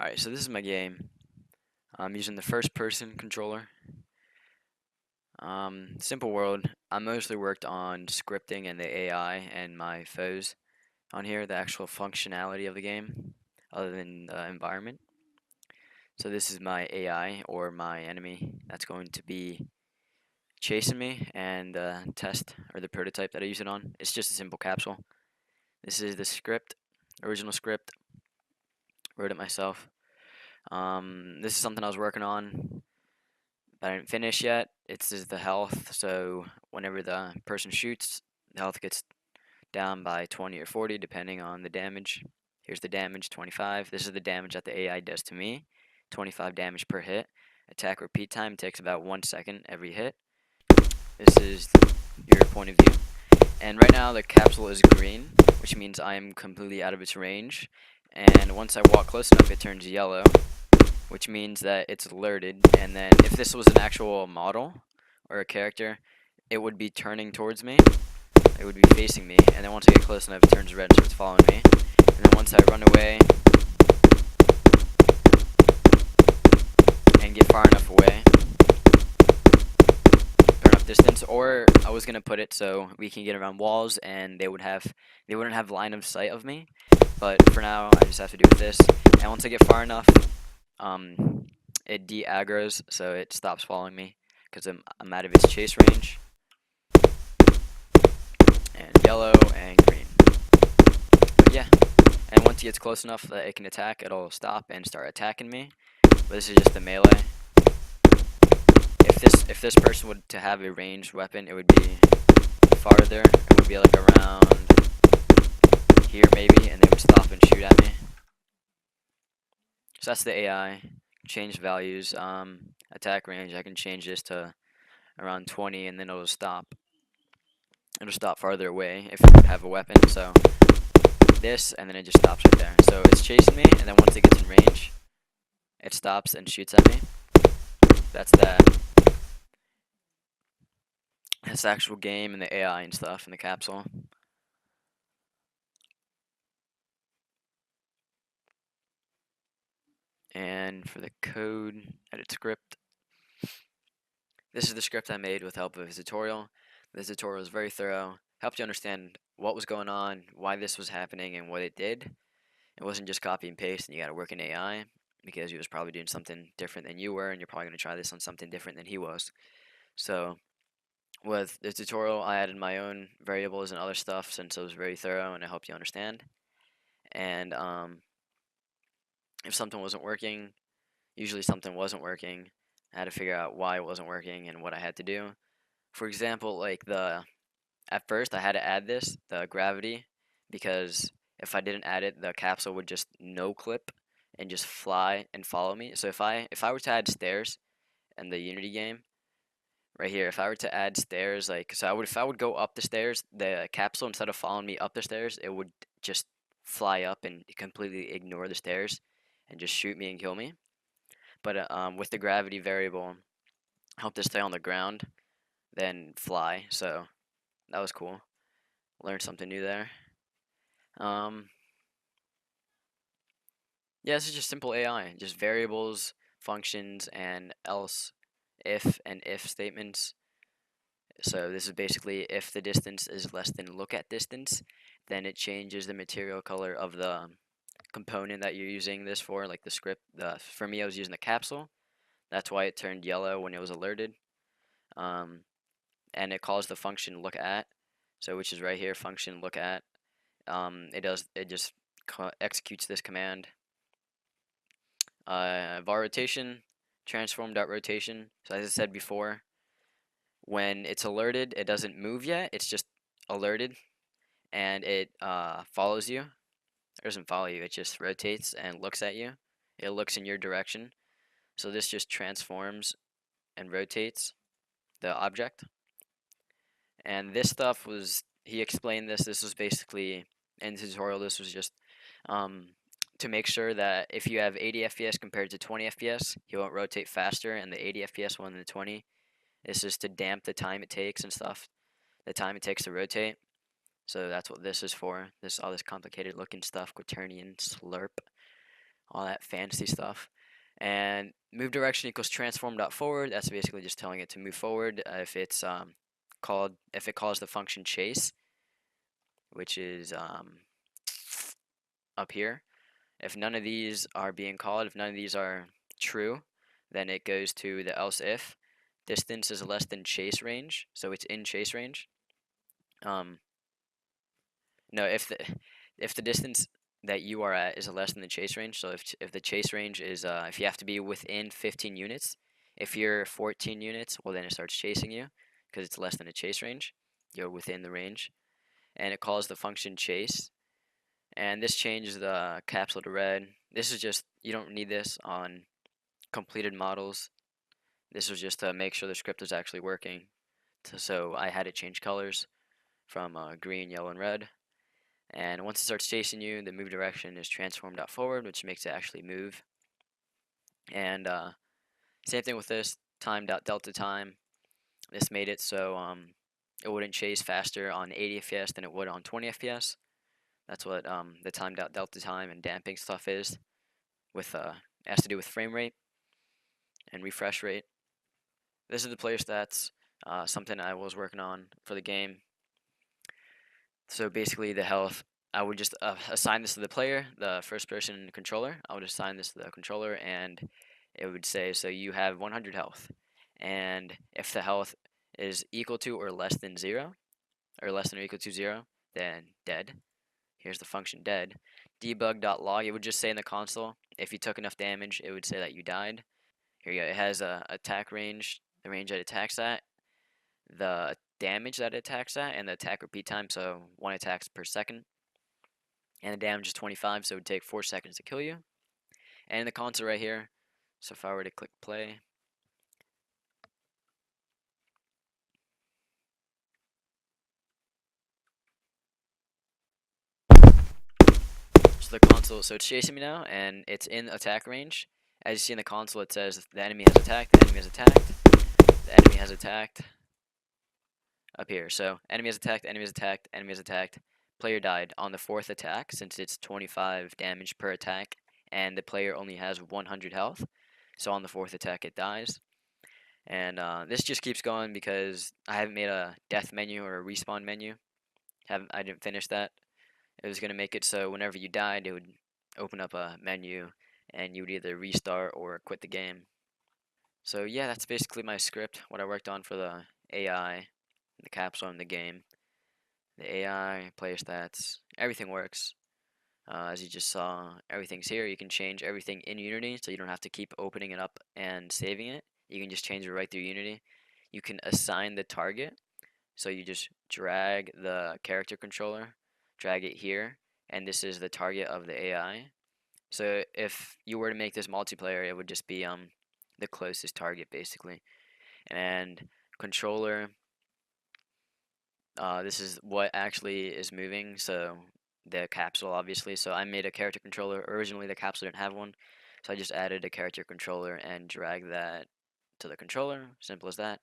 Alright, so this is my game. I'm using the first person controller. Simple world. I mostly worked on scripting and the AI and my foes on here, the actual functionality of the game, other than the environment. So this is my AI or my enemy that's going to be chasing me, and the test or the prototype that I use it on. It's just a simple capsule. This is the script, original script. Wrote it myself. This is something I was working on but I didn't finish yet. It's just the health, so whenever the person shoots, the health gets down by 20 or 40 depending on the damage. Here's the damage, 25. This is the damage that the AI does to me, 25 damage per hit. Attack repeat time takes about 1 second every hit. This is your point of view. And right now the capsule is green, which means I am completely out of its range. And once I walk close enough, it turns yellow, which means that it's alerted. And then if this was an actual model or a character, it would be turning towards me. It would be facing me. And then once I get close enough, it turns red and starts following me. And then once I run away and get far enough away, far enough distance, or I was gonna put it so we can get around walls and they wouldn't have line of sight of me. But for now, I just have to do with this. And once I get far enough, it de-aggros, so it stops following me because I'm out of its chase range. And yellow and green. But yeah, and once it gets close enough that it can attack, it'll stop and start attacking me. But this is just the melee. If this person would to have a ranged weapon, it would be farther. It would be like around here maybe, and they would stop and shoot at me. So that's the AI. Change values. Attack range. I can change this to around 20, and then it'll stop. It'll stop farther away if you have a weapon. So this, and then it just stops right there. So it's chasing me, and then once it gets in range, it stops and shoots at me. That's that. That's the actual game and the AI and stuff in the capsule. And for the code, edit script. This is the script I made with help of a tutorial. This tutorial is very thorough, helped you understand what was going on, why this was happening, and what it did. It wasn't just copy and paste and you gotta work in AI, because he was probably doing something different than you were, and you're probably gonna try this on something different than he was. So with the tutorial, I added my own variables and other stuff since it was very thorough and it helped you understand. And if something wasn't working, usually something wasn't working, I had to figure out why it wasn't working and what I had to do. For example, like at first I had to add the gravity, because if I didn't add it, the capsule would just no clip and just fly and follow me. So if I were to add stairs in the Unity game, right here, if I were to add stairs, like, so if I would go up the stairs, the capsule, instead of following me up the stairs, it would just fly up and completely ignore the stairs and just shoot me and kill me. But with the gravity variable, help it stay on the ground, then fly. So that was cool. Learned something new there. Yeah, this is just simple AI, just variables, functions, and else, if, and if statements. So this is basically if the distance is less than look at distance, then it changes the material color of the component that you're using this for, like the script. For me, I was using the capsule. That's why it turned yellow when it was alerted. And it calls the function look at, so which is right here, function look at. It just executes this command. Var rotation, transform.rotation. So as I said before, when it's alerted, it doesn't move yet. It's just alerted, and it follows you. It doesn't follow you. It just rotates and looks at you. It looks in your direction. So this just transforms and rotates the object. And this stuff was, he explained this. This was basically in the tutorial. This was just to make sure that if you have 80 FPS compared to 20 FPS, he won't rotate faster, and the 80 FPS one than the 20. This is to damp the time it takes and stuff, the time it takes to rotate. So that's what this is for. All this complicated looking stuff, quaternion, slurp. all that fancy stuff. And move direction equals transform.forward. That's basically just telling it to move forward. If it calls the function chase, which is up here. If none of these are being called, if none of these are true, then it goes to the else if. Distance is less than chase range, so it's in chase range. Um, no, if the distance that you are at is less than the chase range, so if the chase range is if you have to be within 15 units, if you're 14 units, well then it starts chasing you because it's less than a chase range. You're within the range, and it calls the function chase. And this changes the capsule to red. This is just, you don't need this on completed models. This was just to make sure the script is actually working. So I had it change colors from green, yellow, and red. And once it starts chasing you, the move direction is transform.forward, which makes it actually move. And same thing with this, time.delta time. This made it so it wouldn't chase faster on 80 FPS than it would on 20 FPS. That's what the time.delta time and damping stuff is. With it has to do with frame rate and refresh rate. This is the player stats, something I was working on for the game. So basically the health, I would just assign this to the player, the first person controller. I would assign this to the controller and it would say, so you have 100 health. And if the health is equal to or less than 0, or less than or equal to 0, then dead. Here's the function dead. Debug.log, it would just say in the console, if you took enough damage, it would say that you died. Here you go. It has a attack range, the range that it attacks at, the damage that it attacks at, and the attack repeat time, so 1 attacks per second. And the damage is 25, so it would take 4 seconds to kill you. And in the console right here, so if I were to click play, so the console, so it's chasing me now, and it's in attack range. As you see in the console, it says the enemy has attacked, the enemy has attacked, the enemy has attacked, up here. So enemy has attacked, enemy has attacked, enemy has attacked. Player died on the 4th attack since it's 25 damage per attack and the player only has 100 health. So on the 4th attack it dies. And this just keeps going because I haven't made a death menu or a respawn menu. I didn't finish that. It was going to make it so whenever you died it would open up a menu and you would either restart or quit the game. So yeah, that's basically my script, what I worked on for the AI, the capsule, and the game. The AI, player stats, everything works. As you just saw, everything's here. You can change everything in Unity, so you don't have to keep opening it up and saving it. You can just change it right through Unity. You can assign the target, so you just drag the character controller, drag it here, and this is the target of the AI. So if you were to make this multiplayer, it would just be the closest target basically. And controller, this is what actually is moving, so the capsule obviously. So I made a character controller. Originally the capsule didn't have one, so I just added a character controller and dragged that to the controller. Simple as that.